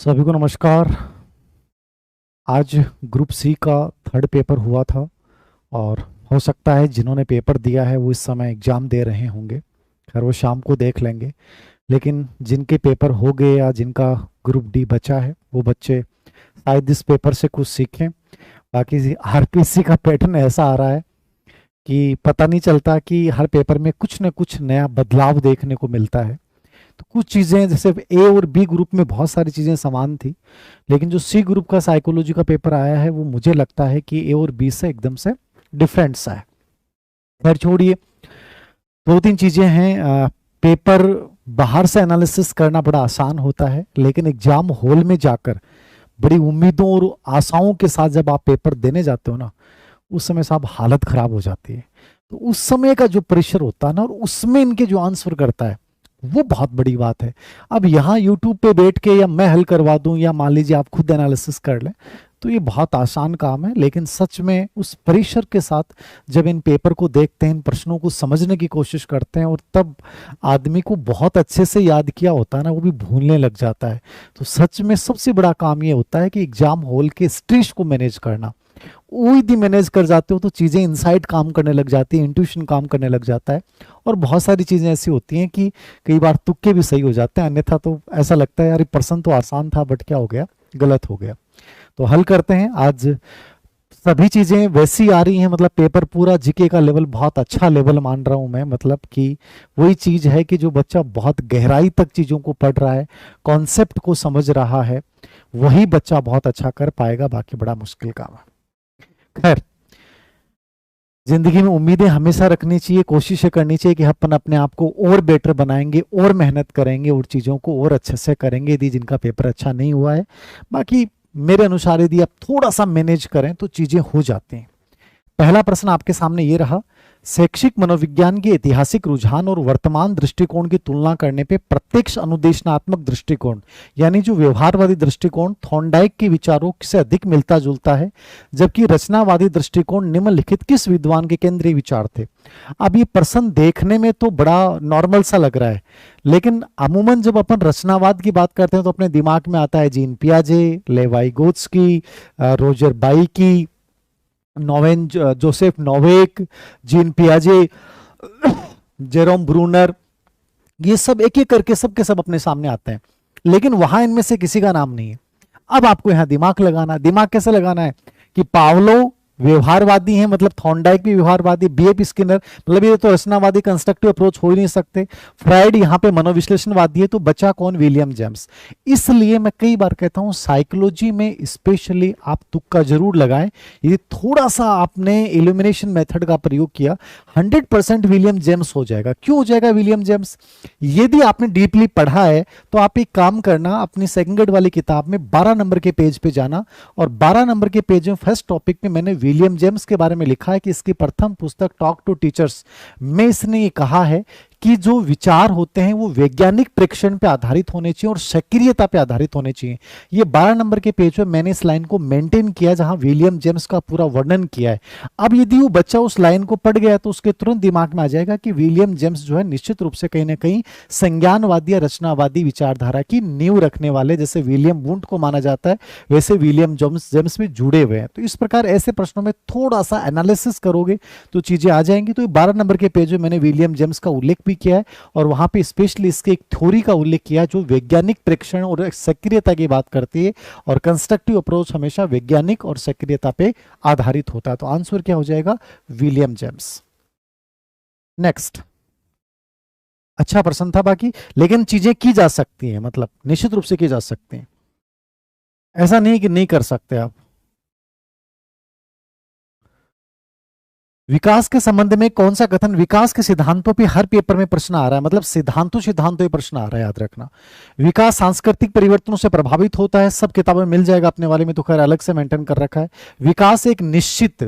सभी को नमस्कार। आज ग्रुप सी का थर्ड पेपर हुआ था और हो सकता है जिन्होंने पेपर दिया है वो इस समय एग्ज़ाम दे रहे होंगे। खैर वो शाम को देख लेंगे। लेकिन जिनके पेपर हो गए या जिनका ग्रुप डी बचा है वो बच्चे शायद इस पेपर से कुछ सीखें। बाकी आरपीसी का पैटर्न ऐसा आ रहा है कि पता नहीं चलता कि हर पेपर में कुछ न कुछ नया बदलाव देखने को मिलता है। तो कुछ चीज़ें जैसे ए और बी ग्रुप में बहुत सारी चीज़ें समान थी, लेकिन जो सी ग्रुप का साइकोलॉजी का पेपर आया है वो मुझे लगता है कि ए और बी से एकदम से डिफरेंट सा है। खैर छोड़िए, दो तीन चीज़ें हैं। पेपर बाहर से एनालिसिस करना बड़ा आसान होता है, लेकिन एग्जाम हॉल में जाकर बड़ी उम्मीदों और आशाओं के साथ जब आप पेपर देने जाते हो ना, उस समय साहब हालत खराब हो जाती है। तो उस समय का जो प्रेशर होता है ना, और उसमें इनके जो आंसर करता है वो बहुत बड़ी बात है। अब यहाँ यूट्यूब पे बैठ के या मैं हल करवा दूं या मान लीजिए आप खुद एनालिसिस कर लें, तो ये बहुत आसान काम है। लेकिन सच में उस प्रेशर के साथ जब इन पेपर को देखते हैं, इन प्रश्नों को समझने की कोशिश करते हैं, और तब आदमी को बहुत अच्छे से याद किया होता है ना, वो भी भूलने लग जाता है। तो सच में सबसे बड़ा काम ये होता है कि एग्जाम हॉल के स्ट्रेस को मैनेज करना। वो यदि मैनेज कर जाते हो तो चीज़ें इनसाइड काम करने लग जाती है, इंट्यूशन काम करने लग जाता है, और बहुत सारी चीज़ें ऐसी होती हैं कि कई बार तुक्के भी सही हो जाते हैं। अन्यथा तो ऐसा लगता है यार ये प्रश्न तो आसान था बट क्या हो गया, गलत हो गया। तो हल करते हैं। आज सभी चीज़ें वैसी आ रही हैं, मतलब पेपर पूरा जीके का लेवल बहुत अच्छा लेवल मान रहा हूं मैं। मतलब कि वही चीज़ है कि जो बच्चा बहुत गहराई तक चीज़ों को पढ़ रहा है, कॉन्सेप्ट को समझ रहा है, वही बच्चा बहुत अच्छा कर पाएगा। बाकी बड़ा मुश्किल काम है। खैर, जिंदगी में उम्मीदें हमेशा रखनी चाहिए, कोशिशें करनी चाहिए कि अपन अपने आप को और बेटर बनाएंगे और मेहनत करेंगे और चीज़ों को और अच्छे से करेंगे यदि जिनका पेपर अच्छा नहीं हुआ है। बाकी मेरे अनुसार यदि आप थोड़ा सा मैनेज करें तो चीज़ें हो जाती हैं। पहला प्रश्न आपके सामने ये रहा, शैक्षिक मनोविज्ञान के ऐतिहासिक रुझान और वर्तमान दृष्टिकोण की तुलना करने पे प्रत्यक्ष अनुदेशनात्मक दृष्टिकोण यानी जो व्यवहारवादी दृष्टिकोण थॉर्नडाइक के विचारों से अधिक मिलता जुलता है, जबकि रचनावादी दृष्टिकोण निम्नलिखित किस विद्वान के केंद्रीय विचार थे। अब ये प्रश्न देखने में तो बड़ा नॉर्मल सा लग रहा है, लेकिन अमूमन जब अपन रचनावाद की बात करते हैं तो अपने दिमाग में आता है जीन पियाजे, लेवाइगोत्स्की, रोजर बाइकी, नोवेन जोसेफ नोवेक, जीन पियाजे, जेरोम ब्रूनर, ये सब एक एक करके सब के सब अपने सामने आते हैं, लेकिन वहां इनमें से किसी का नाम नहीं है। अब आपको यहां दिमाग लगाना, दिमाग कैसे लगाना है कि पावलो व्यवहारवादी हैं, मतलब थॉर्नडाइक भी व्यवहारवादी, बीएफ स्किनर, मतलब ये तो रचनावादी कंस्ट्रक्टिव अप्रोच हो ही नहीं सकते। फ्राइड यहाँ पे मनोविश्लेषणवादी है, तो बचा कौन, विलियम जेम्स। इसलिए मैं कई बार कहता हूं साइकोलॉजी में स्पेशली आप तुक्का जरूर लगाएं। ये थोड़ा सा आपने इल्यूमिनेशन मेथड का प्रयोग किया, 100% विलियम जेम्स हो जाएगा। क्यों हो जाएगा विलियम जेम्स? यदि आपने डीपली पढ़ा है तो आप एक काम करना, अपनी सेकंड ग्रेड वाली किताब में 12 नंबर के पेज पे जाना, और 12 नंबर के पेज में फर्स्ट टॉपिक में मैंने विलियम जेम्स के बारे में लिखा है कि इसकी प्रथम पुस्तक टॉक टू टीचर्स में इसने ये कहा है कि जो विचार होते हैं वो वैज्ञानिक प्रेक्षण पे आधारित होने चाहिए और सक्रियता पे आधारित होने चाहिए। ये 12 नंबर के पेज पे मैंने इस लाइन को मेंटेन किया जहां विलियम जेम्स का पूरा वर्णन किया है। अब यदि वो बच्चा उस लाइन को पढ़ गया तो उसके तुरंत दिमाग में आ जाएगा कि विलियम जेम्स जो है निश्चित रूप से कहीं ना कहीं संज्ञानवादी या रचनावादी विचारधारा की नींव रखने वाले, जैसे विलियम वुंट को माना जाता है वैसे विलियम जेम्स भी जुड़े हुए हैं। तो इस प्रकार ऐसे प्रश्नों में थोड़ा सा एनालिसिस करोगे तो चीजें आ जाएंगी। तो 12 नंबर के पेज में मैंने विलियम जेम्स का उल्लेख भी किया है, और वहां पे स्पेशली इसके एक थ्योरी का उल्लेख किया जो वैज्ञानिक प्रेक्षण और सक्रियता की बात करती है, और कंस्ट्रक्टिव अप्रोच हमेशा वैज्ञानिक और सक्रियता पे आधारित होता है। तो आंसर क्या हो जाएगा, विलियम जेम्स। नेक्स्ट, अच्छा प्रश्न था बाकी, लेकिन चीजें की जा सकती हैं, मतलब निश्चित रूप से की जा सकती हैं, ऐसा नहीं कि नहीं कर सकते आप। विकास के संबंध में कौन सा कथन विकास के सिद्धांतों पे हर पेपर में प्रश्न आ रहा है, मतलब सिद्धांतों पे प्रश्न आ रहा है, याद रखना। विकास सांस्कृतिक परिवर्तनों से प्रभावित होता है, सब किताबें मिल जाएगा अपने वाले में, तो खैर अलग से मेंटेन कर रखा है। विकास एक निश्चित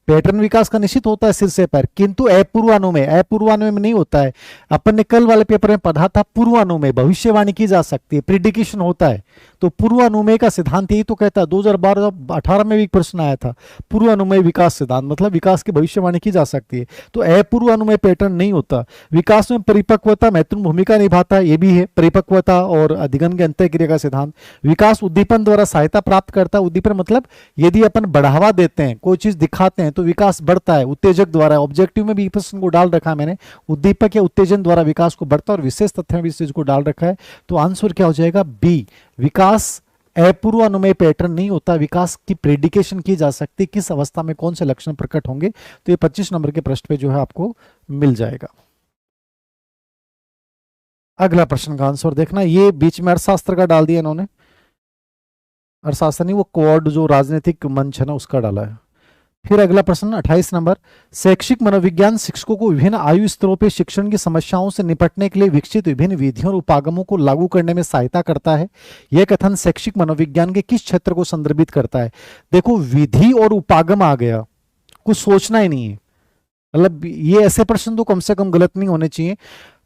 पैटर्न विकास का निश्चित होता है सिर से पैर, किंतु अपूर्वानुमेय में नहीं होता है। अपन ने कल वाले पेपर में पढ़ा था पूर्वानुमेय, भविष्यवाणी की जा सकती है, प्रिडिकेशन होता है। तो पूर्वानुमेय का सिद्धांत यही तो कहता है, 2012-18 में भी एक प्रश्न आया था, पूर्वानुमेय विकास सिद्धांत मतलब विकास की भविष्यवाणी की जा सकती है। तो अपूर्वानुमेय पैटर्न नहीं होता। विकास में परिपक्वता महत्वपूर्ण भूमिका निभाता है, ये भी है, परिपक्वता और अधिगम के अंतःक्रिया का सिद्धांत। विकास उद्दीपन द्वारा सहायता प्राप्त करता है। उद्दीपन मतलब यदि अपन बढ़ावा देते हैं, कोई चीज दिखाते हैं तो विकास बढ़ता है, उत्तेजक द्वारा। ऑब्जेक्टिव में भी प्रश्न को डाल रखा है मैंने, उद्दीपक या उत्तेजन द्वारा विकास को बढ़ता है, और विशेष तथ्य में भी इस चीज को डाल रखा है। तो आंसर क्या हो जाएगा? बी। विकास अपूर्वानुमेय पैटर्न नहीं होता, विकास की प्रेडिकेशन की जा सकती है, किस अवस्था में कौन से लक्षण प्रकट होंगे। तो ये 25 नंबर के प्रश्न पे जो है आपको मिल जाएगा। अगला प्रश्न का आंसर देखना, ये बीच में अर्थशास्त्र का डाल दिया इन्होंने, अर्थशास्त्र नहीं, वो क्वाड जो राजनीतिक मंच है ना उसका डाला है। फिर अगला प्रश्न 28 नंबर, शैक्षिक मनोविज्ञान शिक्षकों को विभिन्न आयु स्तरों पर शिक्षण की समस्याओं से निपटने के लिए विकसित विभिन्न विधियों और उपागमों को लागू करने में सहायता करता है। यह कथन शैक्षिक मनोविज्ञान के किस क्षेत्र को संदर्भित करता है? देखो, विधि और उपागम आ गया, कुछ सोचना ही नहीं है, मतलब ये ऐसे प्रश्न तो कम से कम गलत नहीं होने चाहिए।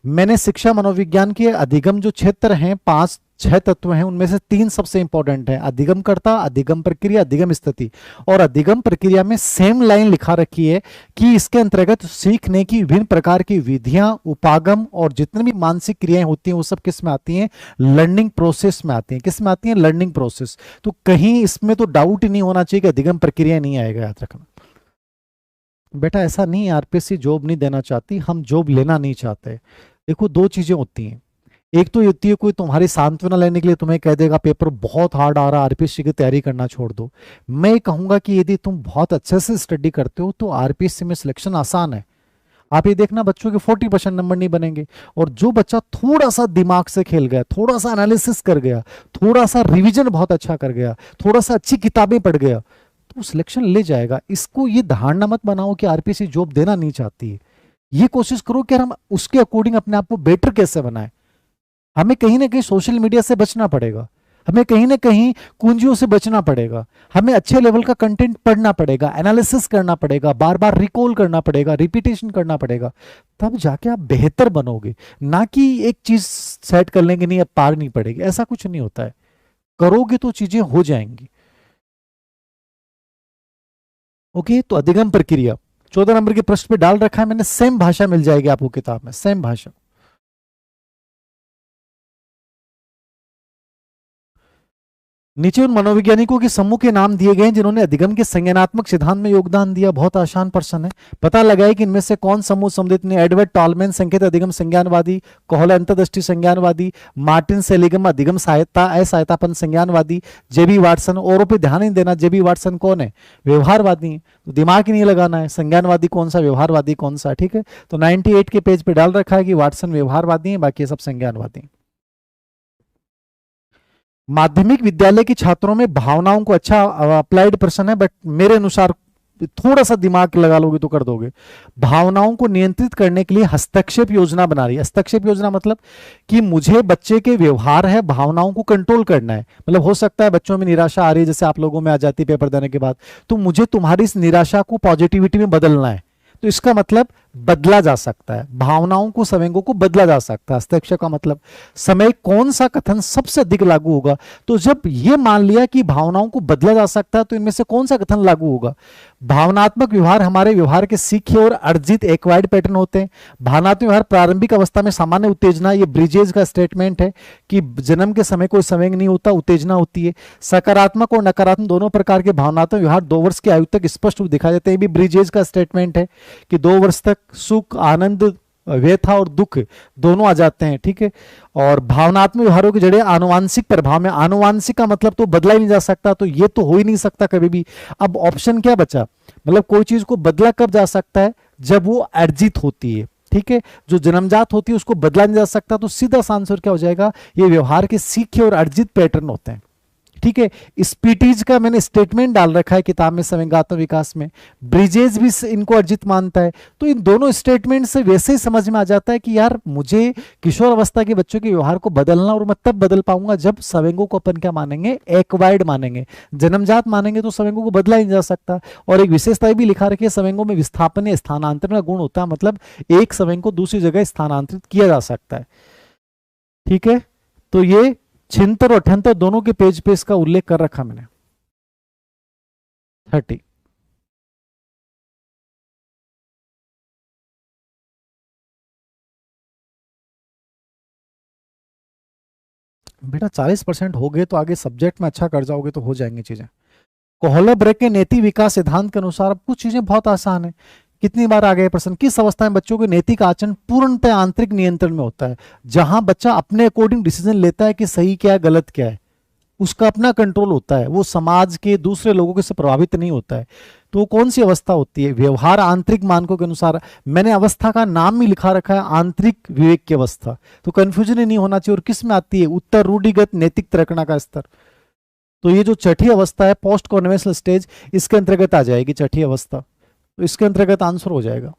मैंने शिक्षा मनोविज्ञान के अधिगम जो क्षेत्र हैं, 5-6 तत्व हैं, उनमें से 3 सबसे इंपॉर्टेंट है, अधिगम कर्ता, अधिगम प्रक्रिया, अधिगम स्थिति। और अधिगम प्रक्रिया में सेम लाइन लिखा रखी है कि इसके अंतर्गत सीखने की विभिन्न प्रकार की विधियां, उपागम और जितनी भी मानसिक क्रियाएं होती हैं वो सब किस में आती हैं? लर्निंग प्रोसेस में आती हैं। किस में आती हैं? Learning process. तो कहीं इसमें तो डाउट ही नहीं होना चाहिए कि अधिगम प्रक्रिया नहीं आएगा, याद रखना बेटा। ऐसा नहीं है आरपीएससी जॉब नहीं देना चाहती, हम जॉब लेना नहीं चाहते। देखो, 2 चीजें होती हैं, एक तो ये होती है कोई तुम्हारी सांत्वना लेने के लिए तुम्हें कह देगा पेपर बहुत हार्ड आ रहा है, आरपीएससी की तैयारी करना छोड़ दो। मैं कहूंगा कि यदि तुम बहुत अच्छे से स्टडी करते हो तो आरपीएससी में सिलेक्शन आसान है। आप ये देखना, बच्चों के 40% नंबर नहीं बनेंगे, और जो बच्चा थोड़ा सा दिमाग से खेल गया, थोड़ा सा एनालिसिस कर गया, थोड़ा सा रिविजन बहुत अच्छा कर गया, थोड़ा सा अच्छी किताबें पढ़ गया, तो सिलेक्शन ले जाएगा। इसको ये धारणा मत बनाओ कि आरपीएससी जॉब देना नहीं चाहती है। ये कोशिश करो कि हम उसके अकॉर्डिंग अपने आप को बेटर कैसे बनाएं। हमें कहीं ना कहीं सोशल मीडिया से बचना पड़ेगा, हमें कहीं ना कहीं कुंजियों से बचना पड़ेगा, हमें अच्छे लेवल का कंटेंट पढ़ना पड़ेगा, एनालिसिस करना पड़ेगा, बार बार रिकॉल करना पड़ेगा, रिपीटेशन करना पड़ेगा, तब जाके आप बेहतर बनोगे। ना कि एक चीज सेट कर लेंगे नहीं अब पार नहीं पड़ेगी, ऐसा कुछ नहीं होता है। करोगे तो चीजें हो जाएंगी। ओके, तो अधिगम प्रक्रिया 14 नंबर के प्रश्न पे डाल रखा है मैंने, सेम भाषा मिल जाएगी आपको किताब में, सेम भाषा। नीचे उन मनोवैज्ञानिकों के समूह के नाम दिए गए हैं जिन्होंने अधिगम के संज्ञानात्मक सिद्धांत में योगदान दिया। बहुत आसान प्रश्न है, पता लगाए कि इनमें से कौन समूह सम्मिलित नहीं। एडवर्ड टॉलमैन संकेत अधिगम संज्ञानवादी, कोहले अंतर्दृष्टि संज्ञानवादी, मार्टिन सेलिगम अधिगम सहायता असहायतापन संज्ञानवादी, जेबी वाटसन। औरों पे ध्यान नहीं देना, जेबी वाटसन कौन है? व्यवहारवादी। तो दिमाग ही नहीं लगाना है, संज्ञानवादी कौन सा, व्यवहारवादी कौन सा। ठीक है, तो 98 के पेज पे डाल रखा है कि वाटसन व्यवहारवादी है, बाकी सब संज्ञानवादी। माध्यमिक विद्यालय के छात्रों में भावनाओं को, अच्छा अप्लाइड प्रश्न है बट मेरे अनुसार थोड़ा सा दिमाग लगा लोगे तो कर दोगे। भावनाओं को नियंत्रित करने के लिए हस्तक्षेप योजना बना रही है। हस्तक्षेप योजना मतलब कि मुझे बच्चे के व्यवहार है, भावनाओं को कंट्रोल करना है। मतलब हो सकता है बच्चों में निराशा आ रही है, जैसे आप लोगों में आ जाती है पेपर देने के बाद, तो मुझे तुम्हारी इस निराशा को पॉजिटिविटी में बदलना है। तो इसका मतलब बदला जा सकता है, भावनाओं को, संवेगों को बदला जा सकता है। हस्तक्षेप का मतलब समय कौन सा कथन सबसे अधिक लागू होगा। तो जब ये मान लिया कि भावनाओं को बदला जा सकता है, तो इनमें से कौन सा कथन लागू होगा? भावनात्मक व्यवहार हमारे व्यवहार के सीखे और अर्जित एक्वायर्ड पैटर्न होते हैं। भावनात्मक व्यवहार प्रारंभिक अवस्था में सामान्य उत्तेजना, ये ब्रिजेज का स्टेटमेंट है कि जन्म के समय कोई संवेग नहीं होता, उत्तेजना होती है। सकारात्मक और नकारात्मक दोनों प्रकार के भावनात्मक व्यवहार 2 वर्ष की आयु तक स्पष्ट रूप दिखाई देते हैं। ये भी ब्रिजेज का स्टेटमेंट है कि 2 वर्ष तक सुख, आनंद, व्यथा और दुख दोनों आ जाते हैं। ठीक है, और भावनात्मक व्यवहारों की जड़ें आनुवांशिक प्रभाव में। आनुवांशिक का मतलब तो बदला ही नहीं जा सकता, तो ये तो हो ही नहीं सकता कभी भी। अब ऑप्शन क्या बचा? मतलब कोई चीज को बदला कब जा सकता है? जब वो अर्जित होती है। ठीक है, जो जन्मजात होती है उसको बदला नहीं जा सकता। तो सीधा आंसर क्या हो जाएगा? ये व्यवहार के सीखे और अर्जित पैटर्न होते हैं। ठीक है। स्पीटीज का मैंने स्टेटमेंट डाल रखा है किताब में संवेगात्मक विकास में, ब्रिजेज भी इनको अर्जित मानता है। तो इन दोनों स्टेटमेंट से वैसे ही समझ में आ जाता है कि यार मुझे किशोर अवस्था के बच्चों के व्यवहार को बदलना, और मैं तब बदल पाऊंगा जब सवेंगों को अपन क्या मानेंगे, एक्वायर्ड मानेंगे। जन्मजात मानेंगे तो सवेंगों को बदला ही नहीं जा सकता। और एक विशेषता भी लिखा रखी है, सवेंगों में विस्थापन स्थानांतरण का गुण होता है, मतलब एक सवेंग को दूसरी जगह स्थानांतरित किया जा सकता है। ठीक है, तो ये 76 और 78 दोनों के पेज पे इसका उल्लेख कर रखा मैंने। 30 बेटा 40% हो गए तो आगे सब्जेक्ट में अच्छा कर जाओगे तो हो जाएंगी चीजें। कोहलर के नैतिक विकास सिद्धांत के अनुसार अब कुछ चीजें बहुत आसान है। कितनी बार आ गए प्रश्न, किस अवस्था में बच्चों के नैतिक आचरण पूर्णतः आंतरिक नियंत्रण में होता है, जहां बच्चा अपने अकॉर्डिंग डिसीजन लेता है कि सही क्या है गलत क्या है, उसका अपना कंट्रोल होता है, वो समाज के दूसरे लोगों के से प्रभावित नहीं होता है। तो वो कौन सी अवस्था होती है, व्यवहार आंतरिक मानकों के अनुसार। मैंने अवस्था का नाम भी लिखा रखा है आंतरिक विवेक की अवस्था, तो कंफ्यूजन ही नहीं होना चाहिए। और किस में आती है, उत्तर रूढ़िगत नैतिक तरकना का स्तर। तो ये जो छठी अवस्था है पोस्ट कॉन्वेंशनल स्टेज, इसके अंतर्गत आ जाएगी छठी अवस्था, तो इसके अंतर्गत आंसर हो जाएगा।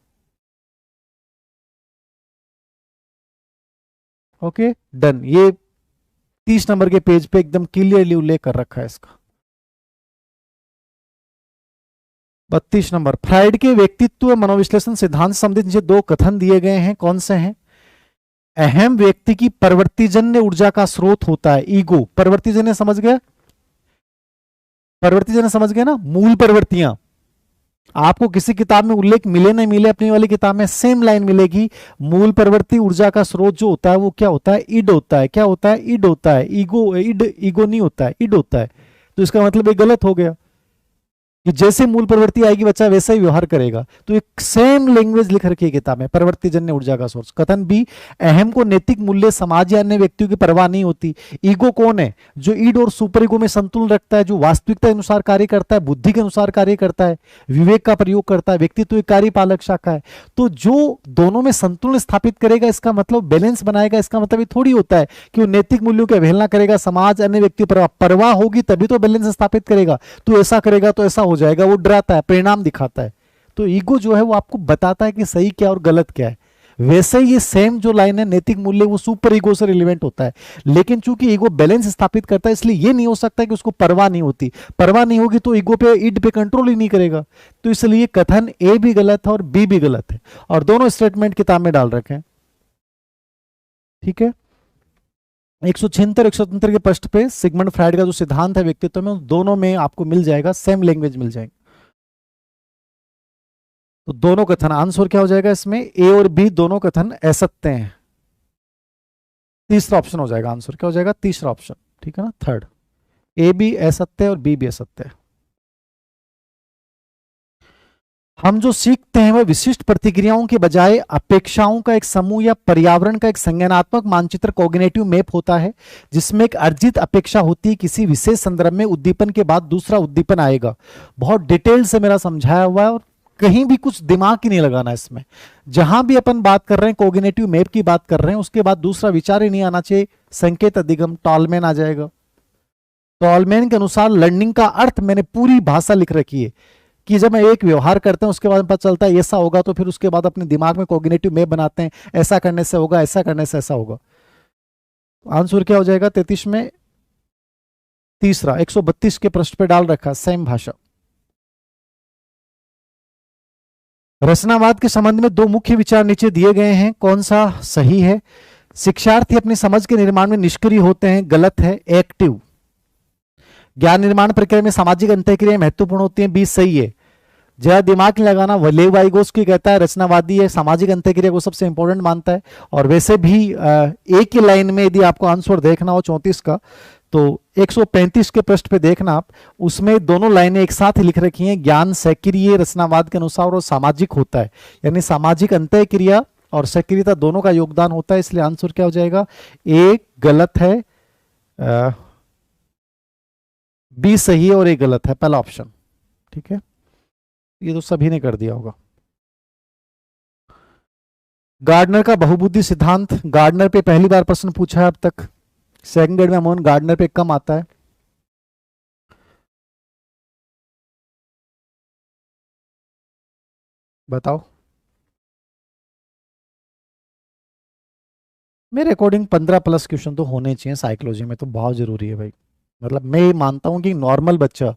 Okay done. ये 30 नंबर के पेज पे एकदम क्लियरली उल्लेख कर रखा है इसका। 32 नंबर, फ्राइड के व्यक्तित्व मनोविश्लेषण सिद्धांत संबंधित नीचे दो कथन दिए गए हैं, कौन से हैं। अहम व्यक्ति की परिवर्तीजन्य ऊर्जा का स्रोत होता है ईगो। परिवर्तीजन्य समझ गए, परिवर्तीजन्य समझ गए ना, मूल परिवर्तियां। आपको किसी किताब में उल्लेख मिले नहीं मिले, अपनी वाली किताब में सेम लाइन मिलेगी। मूल परिवर्ती ऊर्जा का स्रोत जो होता है वो क्या होता है, इड होता है। क्या होता है, इड होता है। ईगो, इड ईगो नहीं होता है, इड होता है। तो इसका मतलब ये गलत हो गया कि जैसे मूल प्रवृत्ति आएगी बच्चा वैसा ही व्यवहार करेगा। तो एक सेम लैंग्वेज लिख रखी है किताब में, प्रवृत्ति जन्य ऊर्जा का सोर्स। कथन बी, अहम को नैतिक मूल्य समाज या अन्य व्यक्तियों की परवाह नहीं होती। ईगो कौन है, जो ईड और सुपर ईगो में संतुलन रखता है, जो वास्तविकता के अनुसार कार्य करता है, बुद्धि के अनुसार कार्य करता है, विवेक का प्रयोग करता है, व्यक्तित्व एक कार्यपालक शाखा है। तो जो दोनों में संतुलन स्थापित करेगा, इसका मतलब बैलेंस बनाएगा, इसका मतलब ये थोड़ी होता है कि वो नैतिक मूल्यों की अवहेलना करेगा, समाज अन्य व्यक्ति पर परवाह होगी तभी तो बैलेंस स्थापित करेगा। तो ऐसा करेगा तो ऐसा हो जाएगा, वो डराता है, परिणाम दिखाता है। तो ईगो जो है वो आपको बताता है कि सही क्या और गलत क्या है। वैसे ही ये सेम जो लाइन है नैतिक मूल्य, वो सुपर ईगो से रिलेवेंट होता है। लेकिन चूंकि ईगो बैलेंस स्थापित करता है, इसलिए ये नहीं हो सकता कि उसको परवाह नहीं होती। परवाह नहीं होगी तो ईगो पे, ईड पे कंट्रोल ही नहीं करेगा। तो इसलिए कथन ए भी गलत है और बी भी गलत है, और दोनों स्टेटमेंट किताब में डाल रखे हैं। ठीक है, 176 177 के पृष्ठ पे सिगमंड फ्राइड का जो सिद्धांत है व्यक्तित्व में, दोनों में आपको मिल जाएगा, सेम लैंग्वेज मिल जाएगी। तो दोनों कथन, आंसर क्या हो जाएगा इसमें, ए और बी दोनों कथन असत्य हैं। तीसरा ऑप्शन हो जाएगा आंसर, क्या हो जाएगा, तीसरा ऑप्शन। ठीक है ना, थर्ड। ए भी असत्य और बी भी असत्य है। हम जो सीखते हैं वह विशिष्ट प्रतिक्रियाओं के बजाय अपेक्षाओं का एक समूह या पर्यावरण का एक संज्ञानात्मक मानचित्र, कॉग्निटिव मैप होता है, जिसमें एक अर्जित अपेक्षा होती है। किसी विशेष संदर्भ में उद्दीपन के बाद दूसरा उद्दीपन आएगा। बहुत डिटेल से मेरा समझाया हुआ है और कहीं भी कुछ दिमाग ही नहीं लगाना इसमें। जहां भी अपन बात कर रहे हैं कॉग्निटिव मैप की बात कर रहे हैं, उसके बाद दूसरा विचार ही नहीं आना चाहिए। संकेत अधिगम, टॉलमैन आ जाएगा। टॉलमैन के अनुसार लर्निंग का अर्थ मैंने पूरी भाषा लिख रखी है कि जब मैं एक व्यवहार करते हैं उसके बाद पता चलता है ऐसा होगा, तो फिर उसके बाद अपने दिमाग में कॉग्निटिव मैप बनाते हैं, ऐसा करने से होगा, ऐसा करने से ऐसा होगा। आंसर क्या हो जाएगा 33 में, तीसरा। 132 के पृष्ठ पे डाल रखा सेम भाषा। रचनावाद के संबंध में दो मुख्य विचार नीचे दिए गए हैं, कौन सा सही है। शिक्षार्थी अपनी समझ के निर्माण में निष्क्रिय होते हैं, गलत है। एक्टिव। ज्ञान निर्माण प्रक्रिया में सामाजिक अंतःक्रियाएं महत्वपूर्ण होती हैं, 20 सही है। ज्यादा दिमाग नहीं लगाना, लेव वाइगोस्की कहता है रचनावादी है, सामाजिक अंतःक्रिया को सबसे इंपॉर्टेंट मानता है। और वैसे भी एक ही लाइन में यदि आपको आंसर देखना हो 34 का, तो 135 के पृष्ठ पे देखना आप, उसमें दोनों लाइनें एक साथ लिख रखी हैं। ज्ञान सक्रिय रचनावाद के अनुसार और सामाजिक होता है, यानी सामाजिक अंतःक्रिया और सक्रियता दोनों का योगदान होता है। इसलिए आंसर क्या हो जाएगा, एक गलत है, बी सही है और एक गलत है, पहला ऑप्शन। ठीक है, ये तो सभी ने कर दिया होगा। गार्डनर का बहुबुद्धि सिद्धांत, गार्डनर पे पहली बार प्रश्न पूछा है अब तक, सेकंड ग्रेड में अमोन गार्डनर पे कम आता है। बताओ। मेरे अकॉर्डिंग 15+ क्वेश्चन तो होने चाहिए साइकोलॉजी में, तो बहुत जरूरी है भाई। मतलब मैं ये मानता हूँ कि नॉर्मल बच्चा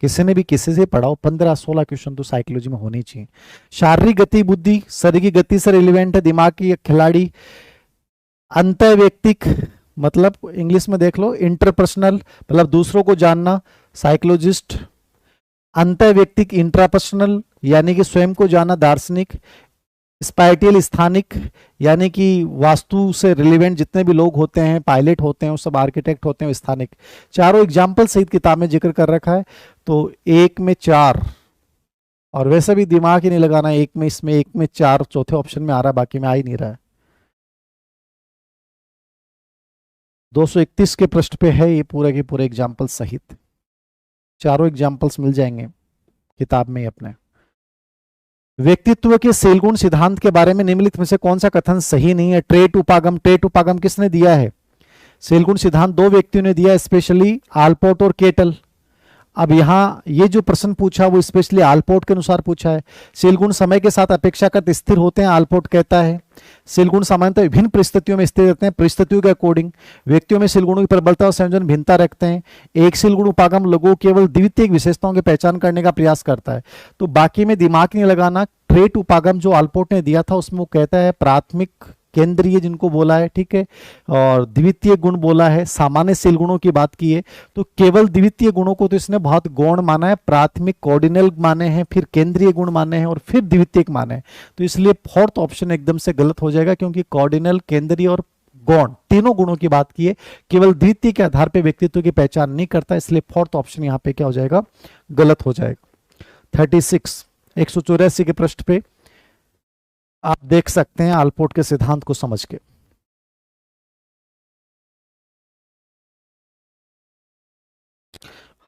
किसी ने भी किसी से पढ़ाओ 15-16 क्वेश्चन तो साइकोलॉजी में होने चाहिए। शारीरिक गति बुद्धि शरीर की गति से रिलेवेंट है, दिमाग की खिलाड़ी। अंतर्वैयक्तिक मतलब इंग्लिश में देख लो इंटरपर्सनल, मतलब दूसरों को जानना, साइकोलॉजिस्ट। अंतर्वैयक्तिक इंट्रापर्सनल यानी कि स्वयं को जानना, दार्शनिक। स्पाइटियल स्थानिक यानी कि वास्तु से रिलेवेंट जितने भी लोग होते हैं, पायलट होते हैं, वो सब आर्किटेक्ट होते हैं, स्थानिक। चारों एग्जाम्पल सहित किताब में जिक्र कर रखा है। तो एक में 4, और वैसे भी दिमाग ही नहीं लगाना, एक में इसमें एक में 4 चौथे ऑप्शन में आ रहा है, बाकी में आ ही नहीं रहा है। 231 के पृष्ठ पे है ये पूरे के पूरे एग्जाम्पल सहित, चारों एग्जाम्पल्स मिल जाएंगे किताब में ही अपने। व्यक्तित्व के सेलगुण सिद्धांत के बारे में निम्नलिखित में से कौन सा कथन सही नहीं है? ट्रेट उपागम, ट्रेट उपागम किसने दिया है? सेलगुण सिद्धांत 2 व्यक्तियों ने दिया, स्पेशली आल्पोर्ट और केटल। अब यहाँ ये जो प्रश्न पूछा वो स्पेशली आल्पोर्ट के अनुसार पूछा है। सेलगुण समय के साथ अपेक्षाकृत स्थिर होते हैं, आल्पोर्ट कहता है। सेलगुण सामान्यतः विभिन्न परिस्थितियों में स्थिर रहते हैं, परिस्थितियों के अकॉर्डिंग। व्यक्तियों में सेलगुणों की प्रबलता और संयोजन भिन्नता रखते हैं। एक सेलगुण उपागम लोगों केवल द्वितीयक विशेषताओं की पहचान करने का प्रयास करता है। तो बाकी में दिमाग नहीं लगाना। ट्रेट उपागम जो आल्पोर्ट ने दिया था उसमें वो कहता है प्राथमिक केंद्रीय जिनको बोला है, ठीक है, और द्वितीय गुण बोला है, सामान्य सेल गुणों की बात की है। तो केवल द्वितीय गुणों को तो इसने बहुत गौण माना है, प्राथमिक कॉर्डिनल माने हैं, फिर केंद्रीय गुण माने हैं और फिर द्वितीयक माने हैं। तो इसलिए फोर्थ ऑप्शन एकदम से गलत हो जाएगा, क्योंकि कॉर्डिनल, केंद्रीय और गौण तीनों गुणों की बात की है, केवल द्वितीय के आधार पर व्यक्तित्व की पहचान नहीं करता, इसलिए फोर्थ ऑप्शन यहाँ पे क्या हो जाएगा? गलत हो जाएगा। 36 184 के पृष्ठ पे आप देख सकते हैं आल्पोर्ट के सिद्धांत को समझ के।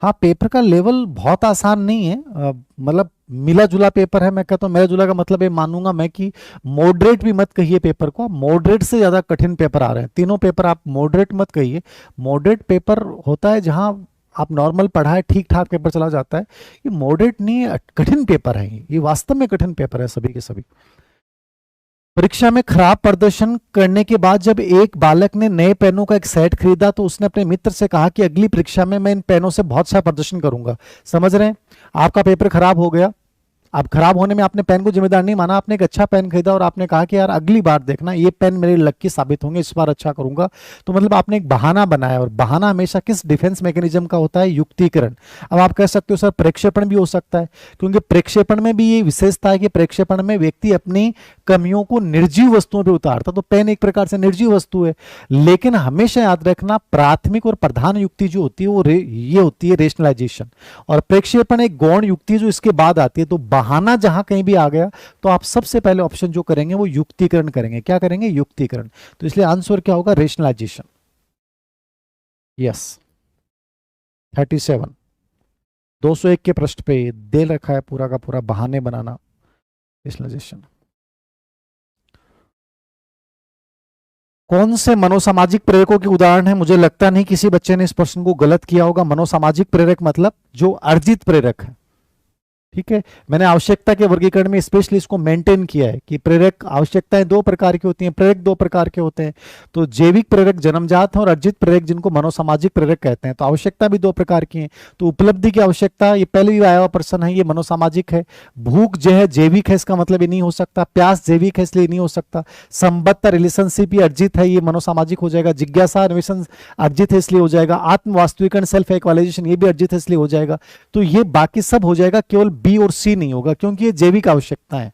हाँ, पेपर का लेवल बहुत आसान नहीं है, मतलब मिला जुला पेपर है। मैं कहता हूँ मिला जुला का मतलब ये मानूंगा मैं कि मॉडरेट भी मत कहिए पेपर को, मॉडरेट से ज्यादा कठिन पेपर आ रहे हैं। तीनों पेपर आप मॉडरेट मत कहिए। मॉडरेट पेपर होता है जहां आप नॉर्मल पढ़ाए ठीक ठाक पेपर चला जाता है। ये मॉडरेट नहीं है, कठिन पेपर है, ये वास्तव में कठिन पेपर है सभी के सभी। परीक्षा में खराब प्रदर्शन करने के बाद जब एक बालक ने नए पेनों का एक सेट खरीदा तो उसने अपने मित्र से कहा कि अगली परीक्षा में मैं इन पेनों से बहुत अच्छा प्रदर्शन करूंगा। समझ रहे हैं? आपका पेपर खराब हो गया, अब खराब होने में आपने पेन को जिम्मेदार नहीं माना, आपने एक अच्छा पेन खरीदा और आपने कहा कि यार अगली बार देखना ये पेन मेरे लकी साबित होंगे, इस बार अच्छा करूंगा। तो मतलब आपने एक बहाना बनाया, और बहाना हमेशा किस डिफेंस मैकेनिज्म का होता है? युक्तिकरण। अब आप कह सकते हो सर प्रेक्षेपण भी हो सकता है, क्योंकि प्रेक्षेपण में भी ये विशेषता है कि प्रेक्षेपण में व्यक्ति अपनी कमियों को निर्जीव वस्तुओं पर उतारता, तो पेन एक प्रकार से निर्जीव वस्तु है। लेकिन हमेशा याद रखना प्राथमिक और प्रधान युक्ति जो होती है वो ये होती है रेशनलाइजेशन, और प्रेक्षेपण एक गौण युक्ति जो इसके बाद आती है। तो बहाना जहां कहीं भी आ गया तो आप सबसे पहले ऑप्शन जो करेंगे वो युक्तिकरण करेंगे। क्या करेंगे? युक्तिकरण। तो इसलिए आंसर क्या होगा? रेशनलाइजेशन। यस। 37 201 के पृष्ठ पे दे रखा है पूरा का पूरा बहाने बनाना, रेशनलाइजेशन। कौन से मनोसामाजिक प्रेरकों के उदाहरण है? मुझे लगता नहीं किसी बच्चे ने इस प्रश्न को गलत किया होगा। मनोसामाजिक प्रेरक मतलब जो अर्जित प्रेरक है, ठीक है। मैंने आवश्यकता के वर्गीकरण में स्पेशली इसको मेंटेन किया है कि प्रेरक आवश्यकताएं 2 प्रकार की होती हैं, प्रेरक 2 प्रकार के होते हैं। तो जैविक प्रेरक जन्मजात हैं और अर्जित प्रेरक जिनको मनोसामाजिक प्रेरक कहते हैं। तो आवश्यकता भी 2 प्रकार की है। तो उपलब्धि की आवश्यकता ये पहले भी आया हुआ प्रश्न है, ये मनोसामाजिक है। भूख जो है जैविक है, इसका मतलब ये नहीं हो सकता। प्यास जैविक है इसलिए नहीं हो सकता। संबद्ध रिलेशनशिप ये अर्जित है, ये मनोसामाजिक हो जाएगा। जिज्ञासा अन्वेषण अर्जित है इसलिए हो जाएगा। आत्म वास्तविकरण सेल्फ एक्वालाइजेशन ये भी अर्जित है इसलिए हो जाएगा। तो ये बाकी सब हो जाएगा, केवल बी और सी नहीं होगा, क्योंकि ये जैविक आवश्यकता है।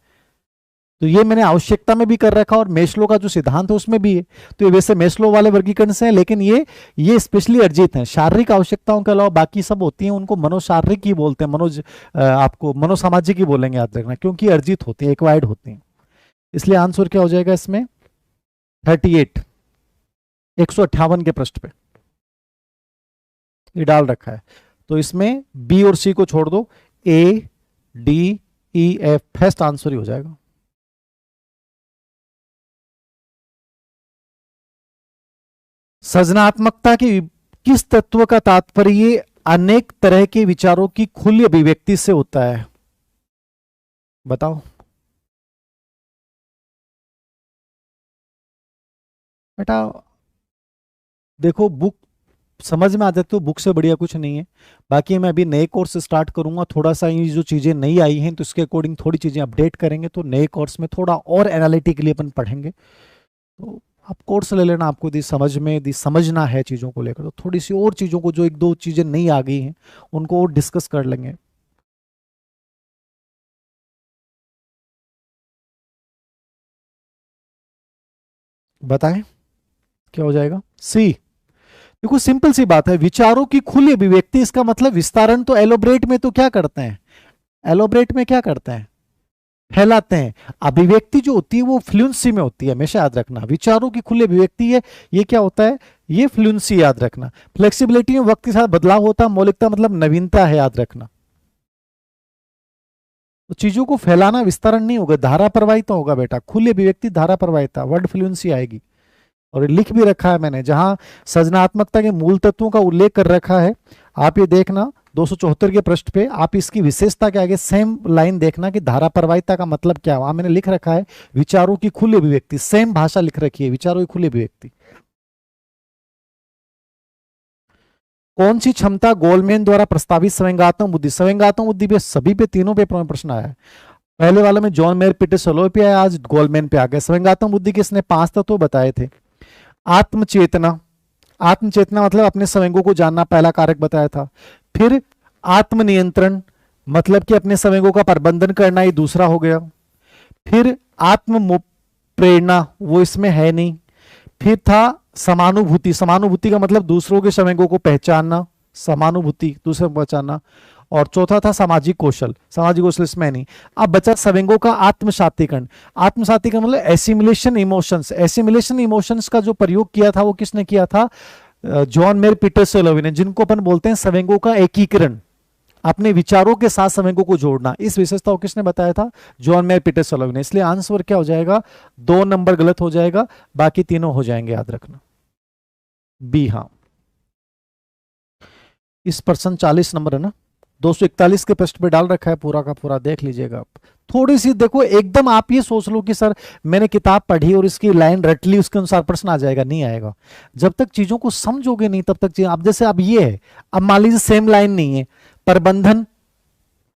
तो ये मैंने आवश्यकता में भी कर रखा और मेस्लो का जो सिद्धांत है उसमें भी है। तो ये वैसे मेस्लो वाले वर्गीकरण से है, लेकिन ये स्पेशली अर्जित है। शारीरिक आवश्यकताओं के अलावा बाकी सब होती हैं, उनको मनोशारीरिक ही बोलते हैं, आपको मनोसामाजिक ही बोलेंगे, याद रखना, क्योंकि अर्जित होती है, एक्वायर्ड होती हैं। इसलिए आंसर क्या हो जाएगा इसमें? 38 158 के पृष्ठ पे ये डाल रखा है। तो इसमें बी और सी को छोड़ दो, A D E F first answer ही हो जाएगा। सृजनात्मकता के किस तत्व का तात्पर्य अनेक तरह के विचारों की खुली अभिव्यक्ति से होता है? बताओ। बेटा देखो, बुक समझ में आ जाती तो बुक से बढ़िया कुछ नहीं है। बाकी मैं अभी नए कोर्स स्टार्ट करूंगा, थोड़ा सा ये जो चीज़ें नई आई हैं तो इसके अकॉर्डिंग थोड़ी चीज़ें अपडेट करेंगे, तो नए कोर्स में थोड़ा और एनालिटिकली अपन पढ़ेंगे। तो आप कोर्स ले लेना, आपको यदि समझ में यदि समझना है चीज़ों को लेकर, तो थोड़ी सी और चीज़ों को जो एक दो चीज़ें नई आ गई हैं उनको और डिस्कस कर लेंगे। बताएं क्या हो जाएगा। सी, देखो सिंपल सी बात है, विचारों की खुली अभिव्यक्ति, इसका मतलब विस्तारण तो एलोब्रेट में तो क्या करते हैं, एलोब्रेट में क्या करते हैं, फैलाते हैं। अभिव्यक्ति जो होती है वो फ्लुएंसी में होती है, हमेशा याद रखना। विचारों की खुली अभिव्यक्ति है, ये क्या होता है, ये फ्लुएंसी, याद रखना। फ्लेक्सिबिलिटी में वक्त के साथ बदलाव होता है, मौलिकता मतलब नवीनता है, याद रखना। तो चीजों को फैलाना विस्तारण नहीं होगा, धारा प्रवाहिता होगा बेटा, खुली अभिव्यक्ति धारा प्रवाहिता, वर्ड फ्लुएंसी आएगी। और लिख भी रखा है मैंने, जहां सृजनात्मकता के मूल तत्वों का उल्लेख कर रखा है, आप ये देखना 274 के पृष्ठ पे, आप इसकी विशेषता के आगे सेम लाइन देखना कि धारा प्रवाहिता का मतलब क्या है। वहां मैंने लिख रखा है विचारों की खुली अभिव्यक्ति, सेम भाषा लिख रखी है, विचारों की खुली अभिव्यक्ति। कौन सी क्षमता गोल्डमैन द्वारा प्रस्तावित संवेगात्मक बुद्धि, संवेगात्मक बुद्धि पे सभी पे तीनों पेपरों में प्रश्न आया है। पहले वाले में जॉन मेयर पीटर पे आया, आज गोल्डमैन पे आ गया। संवेगात्मक बुद्धि के इसने 5 तत्व बताए थे। आत्मचेतना, आत्मचेतना मतलब अपने संवेगों को जानना, पहला कारक बताया था। फिर आत्मनियंत्रण, मतलब कि अपने संवेगों का प्रबंधन करना, ये दूसरा हो गया। फिर आत्म प्रेरणा, वो इसमें है नहीं। फिर था समानुभूति, समानुभूति का मतलब दूसरों के संवेगों को पहचानना, समानुभूति दूसरे को पहचानना। और चौथा था सामाजिक कौशल, सामाजिक कौशल इसमें नहीं। अब बचा संवेगों का आत्मसातीकरण, आत्मसातीकरण मतलब एसिमिलेशन इमोशंस, एसिमिलेशन इमोशंस का जो प्रयोग किया था वो किसने किया था, जॉन मेयर पीटरसोलोवी ने, जिनको अपन बोलते हैं संवेगों का एकीकरण, अपने विचारों के साथ संवेगों को जोड़ना। इस विशेषता को किसने बताया था, जॉन मेयर पीटरसोलोवी ने। इसलिए आंसर क्या हो जाएगा, 2 नंबर गलत हो जाएगा, बाकी तीनों हो जाएंगे, याद रखना। बी, हाँ। इस पर्सन 40 नंबर है ना, 241 के पृष्ठ पे डाल रखा है, पूरा का पूरा देख लीजिएगा आप। थोड़ी सी देखो, एकदम आप ये सोच लो कि सर मैंने किताब पढ़ी और इसकी लाइन रट ली, उसके अनुसार प्रश्न आ जाएगा, नहीं आएगा। जब तक चीजों को समझोगे नहीं तब तक अब जैसे अब ये है, अब मान लीजिए सेम लाइन नहीं है, प्रबंधन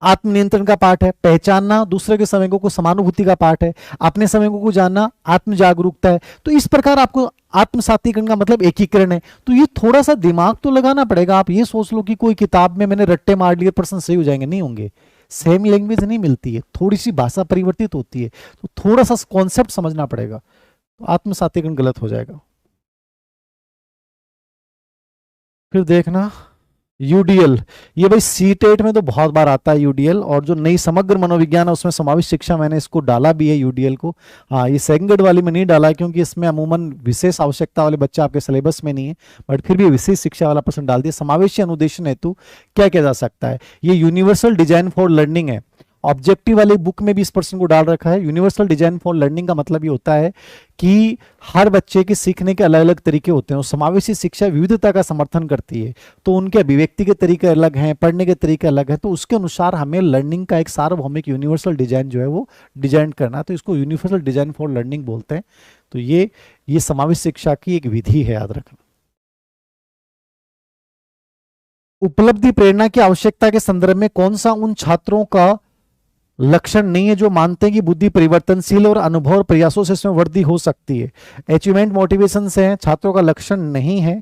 आत्मनियंत्रण का पार्ट है, पहचानना दूसरे के संवेगों को समानुभूति का पार्ट है, अपने संवेगों को जानना आत्म जागरूकता है। तो इस प्रकार आपको आत्मसातीकरण का मतलब एकीकरण है। तो ये थोड़ा सा दिमाग तो लगाना पड़ेगा। आप ये सोच लो कि कोई किताब में मैंने रट्टे मार लिए प्रश्न सही हो जाएंगे, नहीं होंगे। सेम लैंग्वेज नहीं मिलती है, थोड़ी सी भाषा परिवर्तित होती है, तो थोड़ा सा कॉन्सेप्ट समझना पड़ेगा। तो आत्मसातीकरण गलत हो जाएगा। फिर देखना यूडीएल, ये भाई सी टेट में तो बहुत बार आता है यूडीएल, और जो नई समग्र मनोविज्ञान है उसमें समावेश शिक्षा, मैंने इसको डाला भी है यूडीएल को। हाँ, ये सेकंड ग्रेड वाली में नहीं डाला है क्योंकि इसमें अमूमन विशेष आवश्यकता वाले बच्चे आपके सिलेबस में नहीं है, बट फिर भी विशेष शिक्षा वाला प्रश्न डाल दिया। समावेशी अनुदेशन हेतु क्या किया जा सकता है, ये यूनिवर्सल डिजाइन फॉर लर्निंग है। ऑब्जेक्टिव वाली बुक में भी इस प्रश्न को डाल रखा है। यूनिवर्सल डिजाइन फॉर लर्निंग का मतलब ये होता है कि हर बच्चे के सीखने के अलग अलग तरीके होते हैं, और समावेशी शिक्षा विविधता का समर्थन करती है। तो उनके अभिव्यक्ति के तरीके अलग हैं, पढ़ने के तरीके अलग हैं, तो उसके अनुसार हमें लर्निंग का एक सार्वभौमिक यूनिवर्सल डिजाइन जो है वो डिजाइन करना है। तो इसको यूनिवर्सल डिजाइन फॉर लर्निंग बोलते हैं। तो ये समावेश शिक्षा की एक विधि है, याद रखना। उपलब्धि प्रेरणा की आवश्यकता के संदर्भ में कौन सा उन छात्रों का लक्षण नहीं है जो मानते हैं कि बुद्धि परिवर्तनशील और अनुभव और प्रयासों से इसमें वृद्धि हो सकती है। अचीवमेंट मोटिवेशन से है, छात्रों का लक्षण नहीं है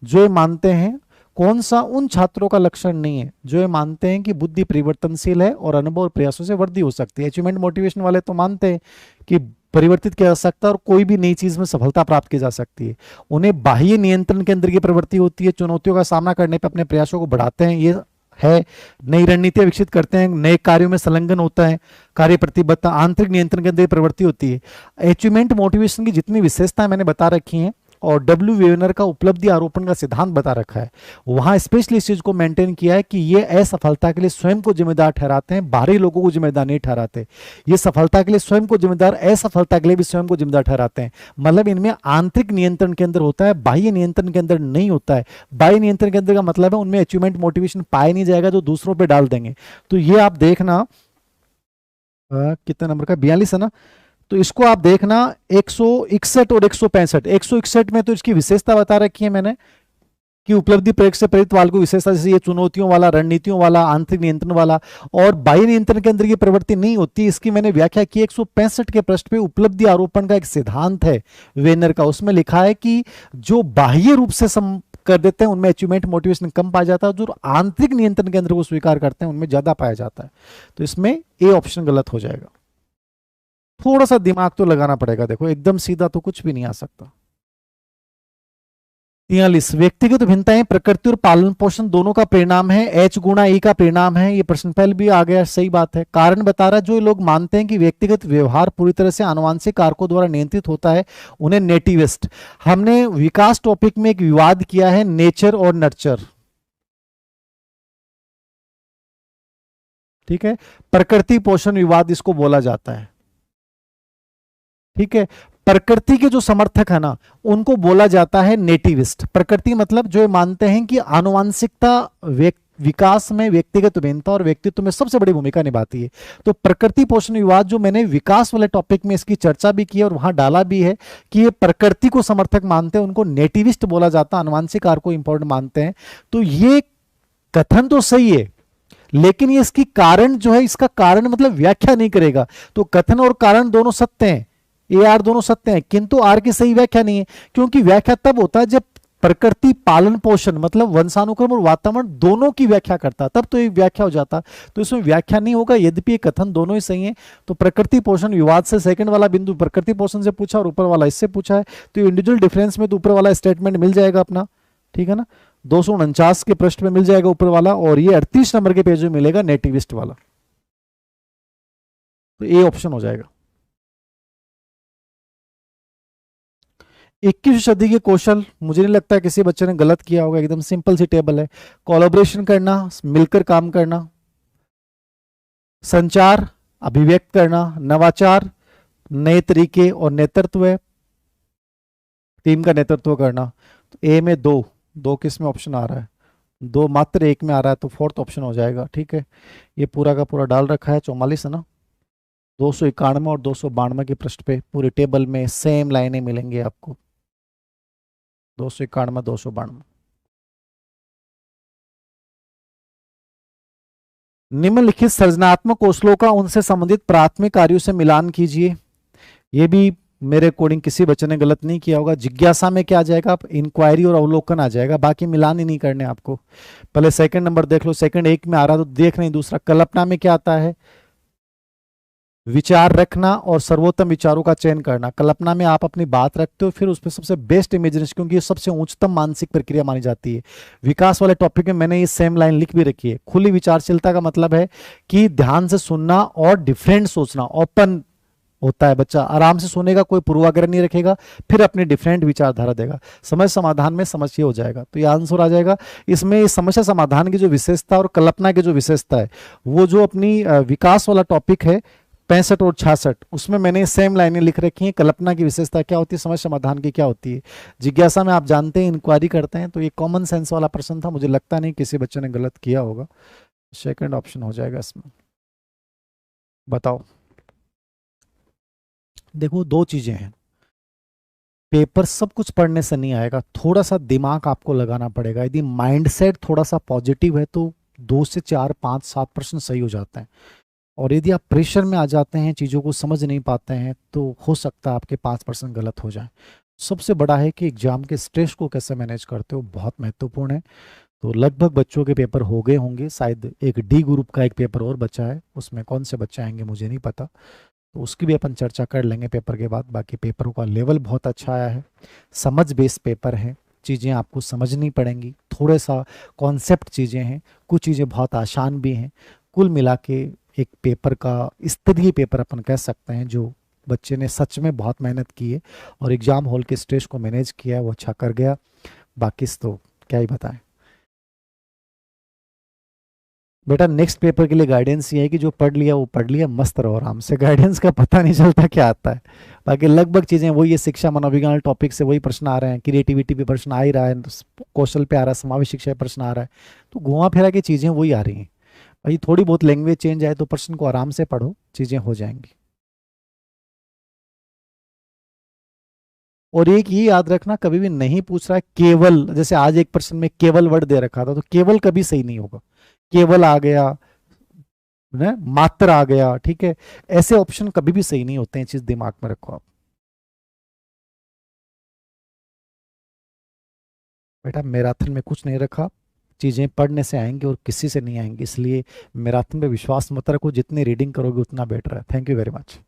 जो ये मानते हैं। कौन सा उन छात्रों का लक्षण नहीं है जो ये मानते हैं कि बुद्धि परिवर्तनशील है और अनुभव और प्रयासों से वृद्धि हो सकती है। अचीवमेंट मोटिवेशन वाले तो मानते हैं कि परिवर्तित किया जा सकता है और कोई भी नई चीज में सफलता प्राप्त की जा सकती है। उन्हें बाह्य नियंत्रण के अंदर की प्रवृत्ति होती है, चुनौतियों का सामना करने पर अपने प्रयासों को बढ़ाते हैं, ये है। नई रणनीतियां विकसित करते हैं, नए कार्यों में संलग्न होता है, कार्य प्रतिबद्धता, आंतरिक नियंत्रण के अंदर प्रवृत्ति होती है। अचीवमेंट मोटिवेशन की जितनी विशेषताएं मैंने बता रखी हैं, और डब्ल्यू वेवनर का उपलब्धि आरोपण का सिद्धांत बता रखा है, वहां स्पेशली इस चीज को मेंटेन किया है कि ये असफलता के लिए स्वयं को जिम्मेदार ठहराते हैं, बाहरी लोगों को जिम्मेदार नहीं ठहराते। ये सफलता के लिए स्वयं को जिम्मेदार, असफलता के लिए भी स्वयं को जिम्मेदार ठहराते हैं। मतलब इनमें आंतरिक नियंत्रण के अंदर होता है, बाह्य नियंत्रण के अंदर नहीं होता है। बाह्य नियंत्रण के अंदर का मतलब है उनमें अचीवमेंट मोटिवेशन पाया नहीं जाएगा जो दूसरों पर डाल देंगे। तो ये आप देखना कितने नंबर का, 42 है ना। तो इसको आप देखना 161 और 165। 161 में तो इसकी विशेषता बता रखी है मैंने कि उपलब्धि प्रयोग से प्रेरित वाल को विशेषता, जैसे ये चुनौतियों वाला, रणनीतियों वाला, आंतरिक नियंत्रण वाला और बाह्य नियंत्रण के अंदर ये प्रवृत्ति नहीं होती, इसकी मैंने व्याख्या की 165 के पृष्ठ पे। उपलब्धि आरोपण का एक सिद्धांत है वेनर का, उसमें लिखा है कि जो बाह्य रूप से कर देते हैं उनमें अचीवमेंट मोटिवेशन कम पाया जाता है, जो आंतरिक नियंत्रण के अंदर वो स्वीकार करते हैं उनमें ज्यादा पाया जाता है। तो इसमें ए ऑप्शन गलत हो जाएगा। थोड़ा सा दिमाग तो लगाना पड़ेगा, देखो एकदम सीधा तो कुछ भी नहीं आ सकता। 43, व्यक्तिगत भिन्नताएं प्रकृति और पालन पोषण दोनों का परिणाम है, एच गुणा ई का परिणाम है। ये प्रश्न पहले भी आ गया, सही बात है। कारण बता रहा है, जो लोग मानते हैं कि व्यक्तिगत व्यवहार पूरी तरह से आनुवंशिक कारकों द्वारा नियंत्रित होता है उन्हें नेटिविस्ट। हमने विकास टॉपिक में एक विवाद किया है नेचर और नर्चर, ठीक है, प्रकृति पोषण विवाद इसको बोला जाता है, ठीक है। प्रकृति के जो समर्थक है ना उनको बोला जाता है नेटिविस्ट। प्रकृति मतलब जो मानते हैं कि आनुवंशिकता विकास में व्यक्तिगत भिन्नता और व्यक्तित्व में सबसे बड़ी भूमिका निभाती है। तो प्रकृति पोषण विवाद जो मैंने विकास वाले टॉपिक में इसकी चर्चा भी की और वहां डाला भी है कि ये प्रकृति को समर्थक मानते हैं, उनको नेटिविस्ट बोला जाता है, आनुवंशिक कारक को इंपॉर्टेंट मानते हैं। तो ये कथन तो सही है, लेकिन ये इसकी कारण जो है, इसका कारण मतलब व्याख्या नहीं करेगा। तो कथन और कारण दोनों सत्य हैं, ए आर दोनों सत्य हैं, किंतु आर की सही व्याख्या नहीं है, क्योंकि व्याख्या तब होता है जब प्रकृति पालन पोषण मतलब वंशानुक्रम और वातावरण दोनों की व्याख्या करता, तब तो एक व्याख्या हो जाता। तो इसमें व्याख्या नहीं होगा, यद्यपि ये कथन दोनों ही सही है। तो प्रकृति पोषण विवाद से सेकंड वाला बिंदु प्रकृति पोषण से पूछा और ऊपर वाला इससे पूछा है, तो इंडिविजुअल डिफरेंस में तो ऊपर वाला स्टेटमेंट मिल जाएगा अपना, ठीक है ना। 249 के पृष्ठ में मिल जाएगा ऊपर वाला, और ये 38 नंबर के पेज में मिलेगा नेटिविस्ट वाला। तो ए ऑप्शन हो जाएगा। 21वीं सदी के कौशल, मुझे नहीं लगता है किसी बच्चे ने गलत किया होगा, एकदम सिंपल सी टेबल है। कोलैबोरेशन करना, मिलकर काम करना, संचार, अभिव्यक्त करना, नवाचार, नए तरीके और नेतृत्व, टीम का नेतृत्व करना। तो ए में दो, दो किस में ऑप्शन आ रहा है, दो मात्र एक में आ रहा है, तो फोर्थ ऑप्शन हो जाएगा, ठीक है। ये पूरा का पूरा डाल रखा है, 44 है ना। 291 और 292 के पृष्ठ पे पूरे टेबल में सेम लाइनें मिलेंगी आपको, 291 292। निम्नलिखित सृजनात्मक कौशलों का उनसे संबंधित प्राथमिक कार्यों से मिलान कीजिए। ये भी मेरे अकॉर्डिंग किसी बच्चे ने गलत नहीं किया होगा। जिज्ञासा में क्या आ जाएगा, आप इंक्वायरी और अवलोकन आ जाएगा, बाकी मिलान ही नहीं करने आपको। पहले सेकंड नंबर देख लो, सेकंड एक में आ रहा तो देख नहीं। दूसरा कल्पना में क्या आता है, विचार रखना और सर्वोत्तम विचारों का चयन करना। कल्पना में आप अपनी बात रखते हो, फिर उस पर सबसे बेस्ट इमेजिनेशन, क्योंकि ये सबसे उच्चतम मानसिक प्रक्रिया मानी जाती है। विकास वाले टॉपिक में मैंने ये सेम लाइन लिख भी रखी है। खुली विचारशीलता का मतलब है कि ध्यान से सुनना और डिफरेंट सोचना, ओपन होता है बच्चा, आराम से सुनेगा, कोई पूर्वाग्रह नहीं रखेगा, फिर अपनी डिफरेंट विचारधारा देगा। समझ समाधान में समस्या हो जाएगा, तो ये आंसर आ जाएगा। इसमें समस्या समाधान की जो विशेषता और कल्पना की जो विशेषता है, वो जो अपनी विकास वाला टॉपिक है 65 और 66, उसमें मैंने सेम लाइनें लिख रखी हैं। कल्पना की विशेषता क्या होती है, समस्या समाधान की क्या होती है। जिज्ञासा में आप जानते हैं इंक्वायरी करते हैं। तो ये कॉमन सेंस वाला प्रश्न था, मुझे लगता नहीं किसी बच्चे ने गलत किया होगा। सेकंड ऑप्शन हो जाएगा इसमें। बताओ, देखो दो चीजें हैं, पेपर सब कुछ पढ़ने से नहीं आएगा, थोड़ा सा दिमाग आपको लगाना पड़ेगा। यदि माइंडसेट थोड़ा सा पॉजिटिव है तो 2 से 4 5 7% सही हो जाते हैं, और यदि आप प्रेशर में आ जाते हैं, चीज़ों को समझ नहीं पाते हैं, तो हो सकता है आपके 5% गलत हो जाए। सबसे बड़ा है कि एग्जाम के स्ट्रेस को कैसे मैनेज करते हो, बहुत महत्वपूर्ण है। तो लगभग बच्चों के पेपर हो गए होंगे, शायद एक डी ग्रुप का एक पेपर और बचा है, उसमें कौन से बच्चे आएंगे मुझे नहीं पता, तो उसकी भी अपन चर्चा कर लेंगे पेपर के बाद। बाकी पेपरों का लेवल बहुत अच्छा आया है, समझ बेस्ड पेपर है, चीज़ें आपको समझनी पड़ेंगी, थोड़े सा कॉन्सेप्ट चीज़ें हैं, कुछ चीज़ें बहुत आसान भी हैं। कुल मिला के एक पेपर का स्तरीय पेपर अपन कह सकते हैं, जो बच्चे ने सच में बहुत मेहनत की है और एग्जाम हॉल के स्ट्रेस को मैनेज किया है, वो अच्छा कर गया। बाकी तो क्या ही बताएं। बेटा नेक्स्ट पेपर के लिए गाइडेंस ये है कि जो पढ़ लिया वो पढ़ लिया, मस्त रहो आराम से, गाइडेंस का पता नहीं चलता क्या आता है। बाकी लगभग चीज़ें वही है, शिक्षा मनोविज्ञान टॉपिक से वही प्रश्न आ रहे हैं, क्रिएटिविटी पे प्रश्न आ ही रहा है, कौशल पे आ रहा है, समावेश शिक्षा पे प्रश्न आ रहा है, तो घुमा फिरा की चीज़ें वही आ रही हैं। भाई थोड़ी बहुत लैंग्वेज चेंज आए तो प्रश्न को आराम से पढ़ो, चीज़ें हो जाएंगी। और एक ये याद रखना, कभी भी नहीं पूछ रहा है केवल, जैसे आज एक प्रश्न में केवल वर्ड दे रखा था, तो केवल कभी सही नहीं होगा। केवल आ गया ना, मात्र आ गया, ठीक है, ऐसे ऑप्शन कभी भी सही नहीं होते हैं, चीज दिमाग में रखो आप। बेटा मैराथन में कुछ नहीं रखा, चीजें पढ़ने से आएंगी और किसी से नहीं आएंगी, इसलिए मैराथन पे विश्वास मत रखो, जितनी रीडिंग करोगे उतना बेटर है। Thank you very much.